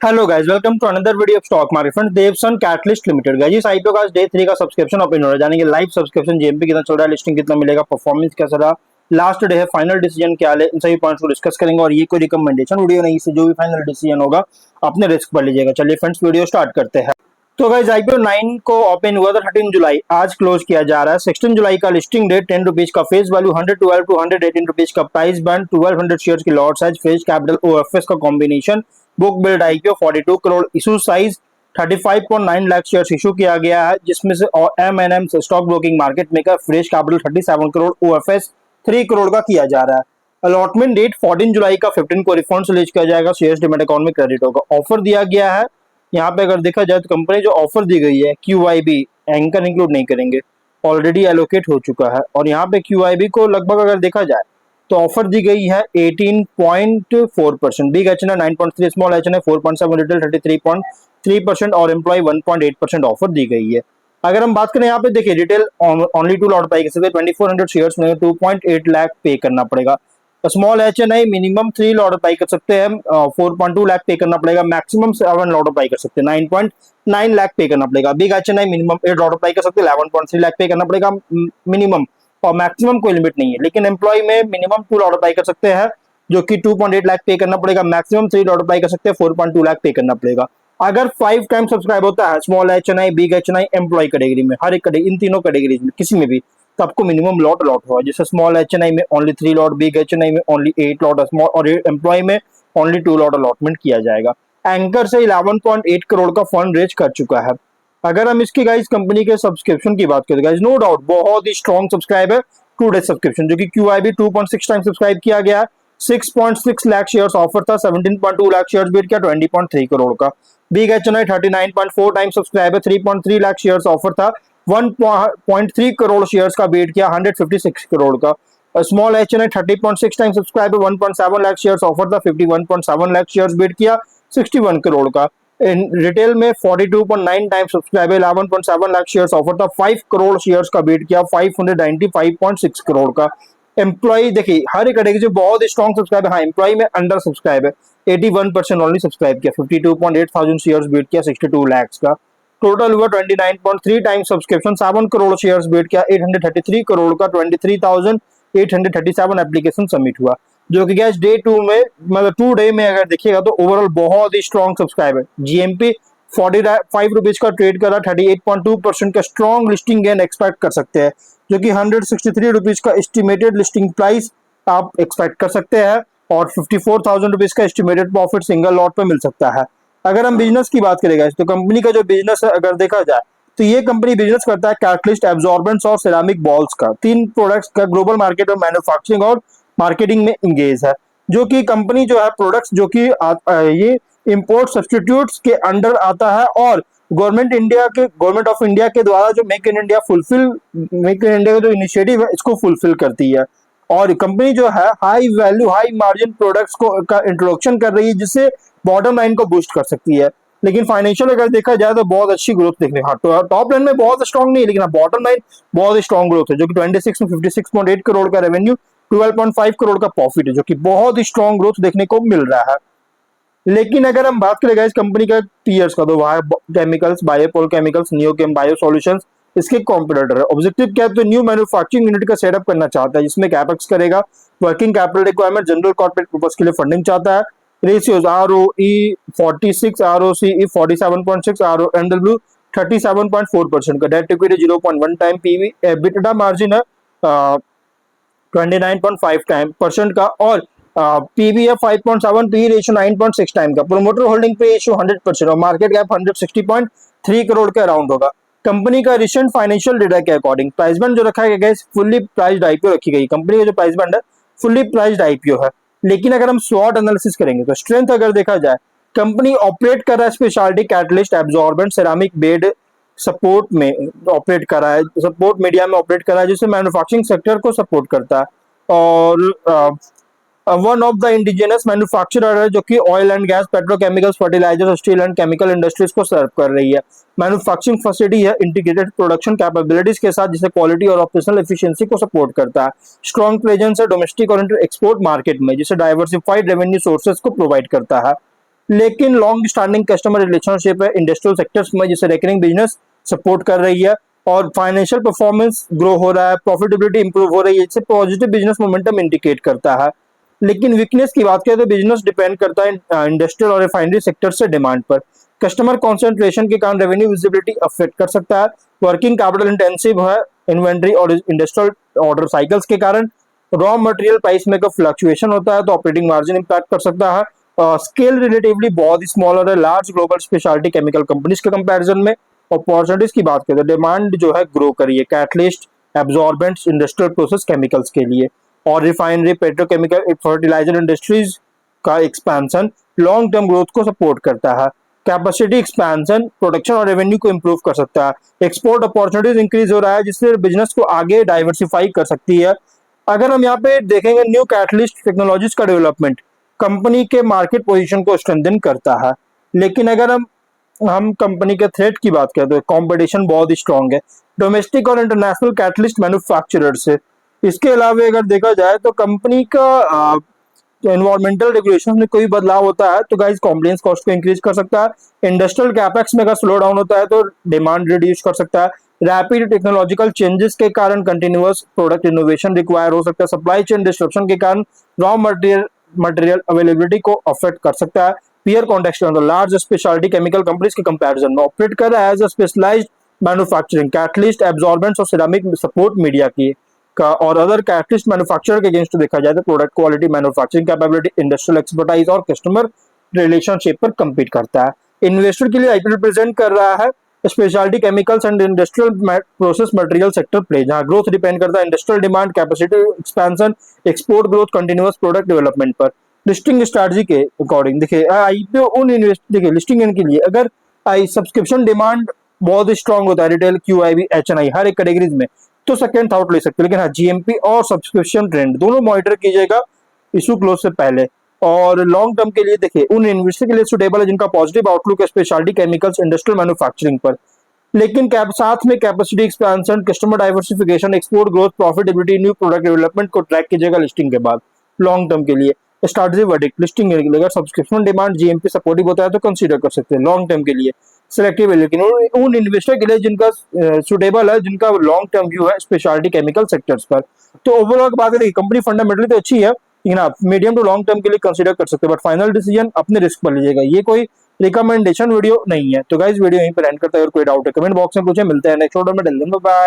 Hello guys, welcome to another video of stock market friends. Devsun Catalyst Limited guys, इस IPO का day 3 का subscription open हो रहा है। जानेंगे लाइव सब्सक्रिप्शन जेएमपी कितना चल रहा है, लिस्टिंग कितना मिलेगा, परफॉर्मेंस कैसा रहा, लास्ट डे है, फाइनल डिसीजन क्या है, इन सभी पॉइंट्स को डिस्कस करेंगे। और ये कोई रिकमेंडेशन वीडियो नहीं, इससे जो भी फाइनल डिसीजन होगा अपने रिस्क पर लीजिएगा। चलिए फ्रेंड्स, वीडियो स्टार्ट करते हैं। तो गाइस, आईपीओ 9 को ओपन हुआ था 13 जुलाई, आज क्लोज किया जा रहा है। 16 जुलाई का लिस्टिंग डेट, 10 रुपीज का फेस वैल्यू, 112 टू 118 रुपीज का प्राइस बैंड, 1200 शेयर्स की lot size, face capital OFS का कॉम्बिनेशन, book build IPO 42 crore, issue size 35.9 lakh shares issue किया गया है, जिसमें से MNM stock broking market maker, fresh capital 37 crore, OFS 3 crore का किया जा रहा है। अलॉटमेंट डेट 14 जुलाई का 15 को रिफंड रिलीज किया जाएगा, शेयर्स डिमेट अकाउंट में क्रेडिट होगा। ऑफर दिया गया है, यहाँ पे अगर देखा जाए तो कंपनी जो ऑफर दी गई है QIB एंकर इंक्लूड नहीं करेंगे, ऑलरेडी एलोकेट हो चुका है। और यहाँ पे QIB को लगभग अगर देखा जाए तो ऑफर दी गई है 18.4%, big HNI 9.3, small HNI 4.7, retail 33.3% और एम्प्लॉय 1.8% ऑफर दी गई है। अगर हम बात करें यहाँ पे देखिए, रिटेल ओनली 2 लॉट पाई कर सकते, 2400 शेयर्स में 2.8 लाख पे करना पड़ेगा। Small HNI minimum 3 lot by कर सकते हैं, 4.2 लाख पे करना पड़ेगा। मैक्सिमम 7 लॉट बाई कर सकते हैं, 9.9 लाख पे करना पड़ेगा। Big HNI minimum 8 lot by कर सकते हैं, 11.3 लाख पे करना पड़ेगा मिनिमम, और मैक्सिमम कोई लिमिट नहीं है। लेकिन एम्प्लॉय में मिनिमम 2 लॉट बाई कर सकते हैं, जो कि 2.8 लाख पे करना पड़ेगा। मैक्सिमम 3 लॉट बाई कर सकते हैं, 4.2 लाख पे करना पड़ेगा। अगर 5 टाइम सब्सक्राइब होता है small HNI, big HNI, employ category में, हर एक कैटेगरी, इन तीनों कैटेगरीज में किसी में भी, तो आपको मिनिमम लॉट अलॉट होगा। जैसे स्मॉल एचएनआई में ओनली 3 लॉट, बिग एचएनआई में ओनली 8 लॉट, स्मॉल और एम्प्लॉय में ओनली 2 लॉट अलॉटमेंट किया जाएगा। एंकर से 11.8 करोड़ का फंड रेज कर चुका है। अगर हम इसकी गाइस कंपनी के सब्सक्रिप्शन की बात करें गाइस, नो डाउट बहुत ही स्ट्रॉन्ग सब्सक्राइब है 2 डे सब्सक्रिप्शन, जो कि QIB 2.6 टाइम सब्सक्राइब किया गया है। 6.6 लाख शेयर्स ऑफर था, 17.2 लाख शेयर्स बीट किया, 20.3 करोड़ का। बिग एचएनआई 39.4 टाइम सब्सक्राइब है, 3.3 लाख शेयर्स ऑफर था, 1.3 करोड़ शेयर्स का बीट किया, 156 करोड़ का। स्मॉल एचएनआई 30.6 टाइम सब्सक्राइब है, 1.7 लाख शेयर्स ऑफर था, 51.7 लाख शेयर्स बीट किया, 61 करोड़ का। रिटेल में 42.9 टाइम सब्सक्राइब है, 11.7 लाख शेयर्स ऑफर था, 5 करोड़ शेयर्स का बीट किया, 595.6 करोड़ का। एम्प्लॉय देखिए, हर एक कैटेगरी से बहुत स्ट्रॉन्ग सब्सक्राइब है। हाँ, एम्प्लॉय में अंडर सब्सक्राइब है, 81% ओनली सब्सक्राइब किया, 52.8 थाउजेंड शेयर्स बीट किया, 62 लैक्स का। टोटल हुआ 29.3 time subscription, 7 crore shares beat किया, 833 करोड़ का, 23,837 एप्लीकेशन सबमिट हुआ, जो कि गैस डे 2 में, मतलब 2 डे में अगर देखिएगा तो ओवरऑल बहुत ही स्ट्रॉन्ग सब्सक्राइब है। जीएमपी 45 रुपीज का ट्रेड करा, 38.2% का स्ट्रॉन्ग लिस्टिंग गेन एक्सपेक्ट कर सकते हैं, जो कि 163 रुपीज का एस्टिमेटेड लिस्टिंग प्राइस आप एक्सपेक्ट कर सकते हैं, और 54,000 रुपीज का एस्टिमेटेड प्रॉफिट सिंगल लॉट पे मिल सकता है। अगर हम बिजनेस की बात करेंगे तो कंपनी का जो बिजनेस है अगर देखा जाए तो ये कंपनी बिजनेस करता है कैटलिस्ट, एब्जॉर्बेंट्स और सिरामिक बॉल्स का, 3 प्रोडक्ट्स का ग्लोबल मार्केट में मैन्युफैक्चरिंग और मार्केटिंग में इंगेज है। जो कि कंपनी जो है प्रोडक्ट्स जो कि ये इंपोर्ट सब्सटीट्यूट्स के अंडर आता है, और गवर्नमेंट ऑफ इंडिया के द्वारा जो मेक इन इंडिया का जो इनिशिएटिव है इसको फुलफिल करती है। और कंपनी जो है high value high margin products को का इंट्रोडक्शन कर रही है, जिससे बॉटम लाइन को बूस्ट कर सकती है। लेकिन फाइनेंशियल अगर देखा जाए तो बहुत अच्छी ग्रोथ देखने, हाँ तो टॉप लाइन में बहुत स्ट्रॉन्ग नहीं, लेकिन बॉटम लाइन बहुत स्ट्रॉन्ग ग्रोथ है, जो कि 26 में 56.8 करोड़ का रेवेन्यू, 12.5 करोड़ का प्रॉफिट है, जो कि बहुत ही स्ट्रॉन्ग ग्रोथ देखने को मिल रहा है। लेकिन अगर हम बात करें इस कंपनी का टीयर्स का, तो वह केमिकल्स, बायोपोल केमिकल्स, नियोकेम बायो सॉल्यूशंस इसके कॉम्पिटिटर है। ऑब्जेक्टिव क्या है, तो न्यू मैन्युफैक्चरिंग यूनिट का सेटअप करना चाहता है, जिसमें कैपेक्स करेगा, working capital requirement, general corporate purpose के लिए फंडिंग चाहता है। रेशियोज ROE 46, ROCE 47.6, RONW 37.4% का, debt equity 0.1 time, PV EBITDA margin है 29.5 टाइम परसेंट का, और पीबीएफ 5.7, पी रेशियो 9.6 टाइम का। प्रोमोटर होल्डिंग पे रेशियो 100% और मार्केट कैप 160.3 करोड़ के अराउंड होगा। कंपनी का रिसेंट फाइनेंशियल डेटा के अकॉर्डिंग प्राइस बैंड जो रखा गया है, फुल्ली प्राइस्ड आईपीओ रखी गई। कंपनी का जो प्राइस बैंड है फुल्ली प्राइस्ड आईपीओ है। लेकिन अगर हम स्वॉट एनालिसिस करेंगे तो स्ट्रेंथ अगर देखा जाए, कंपनी ऑपरेट कर रहा है speciality catalyst, absorbent, ceramic bed support में ऑपरेट कर रहा है, सपोर्ट मीडिया में ऑपरेट कर रहा है, जिससे मैन्युफैक्चरिंग सेक्टर को सपोर्ट करता है। और one of the indigenous manufacturer है, जो कि oil and gas, petrochemicals, fertiliser, steel and chemical industries को सर्व कर रही है। मैन्युफैक्चरिंग फैसिलिटी है, इंटीग्रेटेड प्रोडक्शन कैपेबिलिटीज के साथ, जिसे क्वालिटी और ऑपरेशनल एफिशिएंसी को सपोर्ट करता है। स्ट्रॉन्ग प्रेजेंस है डोमेस्टिक और एक्सपोर्ट मार्केट में, जिसे डाइवर्सिफाइड रेवेन्यू सोर्सेज को प्रोवाइड करता है। लेकिन लॉन्ग स्टैंडिंग कस्टमर रिलेशनशिप है इंडस्ट्रियल सेक्टर्स में, जिसे रेकरिंग बिजनेस सपोर्ट कर रही है और फाइनेंशियल परफॉर्मेंस ग्रो हो रहा है, प्रॉफिटेबिलिटी इंप्रूव हो रही है, इससे पॉजिटिव बिजनेस मोमेंटम इंडिकेट करता है। लेकिन वीकनेस की बात करें तो बिजनेस डिपेंड करता है इंडस्ट्रियल और रिफाइनरी सेक्टर से डिमांड पर। कस्टमर कॉन्सेंट्रेशन के कारण रेवेन्यू विजिबिलिटी अफेक्ट कर सकता है, वर्किंग कैपिटल इंटेंसिव है इन्वेंट्री और इंडस्ट्रियल ऑर्डर साइकिल्स के कारण, रॉ मटेरियल प्राइस में का फ्लक्चुएशन होता है तो ऑपरेटिंग मार्जिन इंपैक्ट कर सकता है। स्केल रिलेटिवली बहुत ही स्मॉलर है large global speciality chemical companies के कंपैरिजन में। अपॉर्चुनिटीज की बात करें तो डिमांड जो है ग्रो करी है कैटलिस्ट, एब्जॉर्बेंट्स, इंडस्ट्रियल प्रोसेस केमिकल्स के लिए, और रिफाइनरी, पेट्रोकेमिकल, फर्टिलाइजर इंडस्ट्रीज का एक्सपेंशन लॉन्ग टर्म ग्रोथ को सपोर्ट करता है। कैपेसिटी एक्सपेंशन प्रोडक्शन और रेवेन्यू को इंप्रूव कर सकता है। एक्सपोर्ट अपॉर्चुनिटीज इंक्रीज हो रहा है जिससे बिजनेस को आगे डाइवर्सिफाई कर सकती है। अगर हम यहाँ पे देखेंगे न्यू कैटलिस्ट टेक्नोलॉजीज का डेवलपमेंट कंपनी के मार्केट पोजीशन को स्ट्रेंथन करता है। लेकिन अगर हम कंपनी के थ्रेट की बात करें तो कंपटीशन बहुत ही स्ट्रांग है डोमेस्टिक और इंटरनेशनल कैटलिस्ट मैन्युफैक्चरर से। इसके अलावा अगर देखा जाए तो कंपनी का एनवायरमेंटल रेगुलेशन में कोई बदलाव होता है तो गाइस कॉम्प्लायंस कॉस्ट को इंक्रीज कर सकता है। इंडस्ट्रियल कैपेक्स में अगर स्लो डाउन होता है तो डिमांड रिड्यूस कर सकता है। रैपिड टेक्नोलॉजिकल चेंजेस के कारण कंटिन्यूअस प्रोडक्ट इनोवेशन रिक्वायर हो सकता है। सप्लाई चेन डिस्ट्रप्शन के कारण रॉ मटेरियल अवेलेबिलिटी को अफेक्ट कर सकता है। पीयर कॉन्टेक्स्ट में लार्ज स्पेशलिटी केमिकल कंपनीज के कंपैरिजन में ऑपरेट कर रहा है as a specialised manufacturing catalyst, absorbents और सिरेमिक सपोर्ट मीडिया की का और अदर कैटलिस्ट मैन्युफैक्चरर के अगेंस्ट देखा जाए तो product quality, manufacturing capability, industrial expertise और कस्टमर रिलेशनशिप पर compete करता है। इन्वेस्टर के लिए आईपीओ रिप्रेजेंट कर रहा है speciality chemicals and industrial process material sector play, जहां ग्रोथ डिपेंड करता है industrial demand, capacity expansion, export growth, continuous product development पर। लिस्टिंग स्ट्रेटजी के अकॉर्डिंग देखिए आईपीओ उन इन्वेस्ट देखिए लिस्टिंग के लिए अगर आई सब्सक्रिप्शन डिमांड बहुत स्ट्रांग होता है रिटेल, क्यूआईबी, एचएनआई हर एक कैटेगरीज में तो सेकंड थाउट ले सकते हैं। लेकिन हाँ जीएमपी और सब्सक्रिप्शन ट्रेंड दोनों मॉनिटर कीजिएगा इशू क्लोज से पहले। और लॉन्ग टर्म के लिए देखिए उन इन्वेस्टर के लिए सुटेबल है जिनका पॉजिटिव आउटलुक है स्पेशलिटी केमिकल्स, इंडस्ट्रियल मैन्युफैक्चरिंग पर। लेकिन साथ में capacity expansion, customer diversification, export growth, profitability, new product development को ट्रैक कीजिएगा लिस्टिंग के बाद। लॉन्ग टर्म के लिए स्ट्रैटेजी वर्डिक्ट लिस्टिंग के लिए अगर सब्सक्रिप्शन डिमांड जीएमपी सपोर्टिव होता है तो कंसीडर कर सकते हैं। लॉन्ग टर्म के लिए सिलेक्टिव है, लेकिन उन इन्वेस्टर के लिए जिनका सुटेबल है, जिनका लॉन्ग टर्म व्यू है स्पेशलिटी केमिकल सेक्टर्स पर। तो ओवरऑल बात करें कंपनी फंडामेंटली तो अच्छी है लेकिन आप मीडियम टू लॉन्ग टर्म के लिए कंसीडर कर सकते हैं, बट फाइनल डिसीजन अपने रिस्क पर लीजिएगा। ये कोई रिकमेंडेशन वीडियो नहीं है। तो गाइस वीडियो यहीं पर एंड करता है। अगर कोई डाउट है कमेंट बॉक्स में पूछे। मिलते हैं नेक्स्ट वीडियो में। बाय।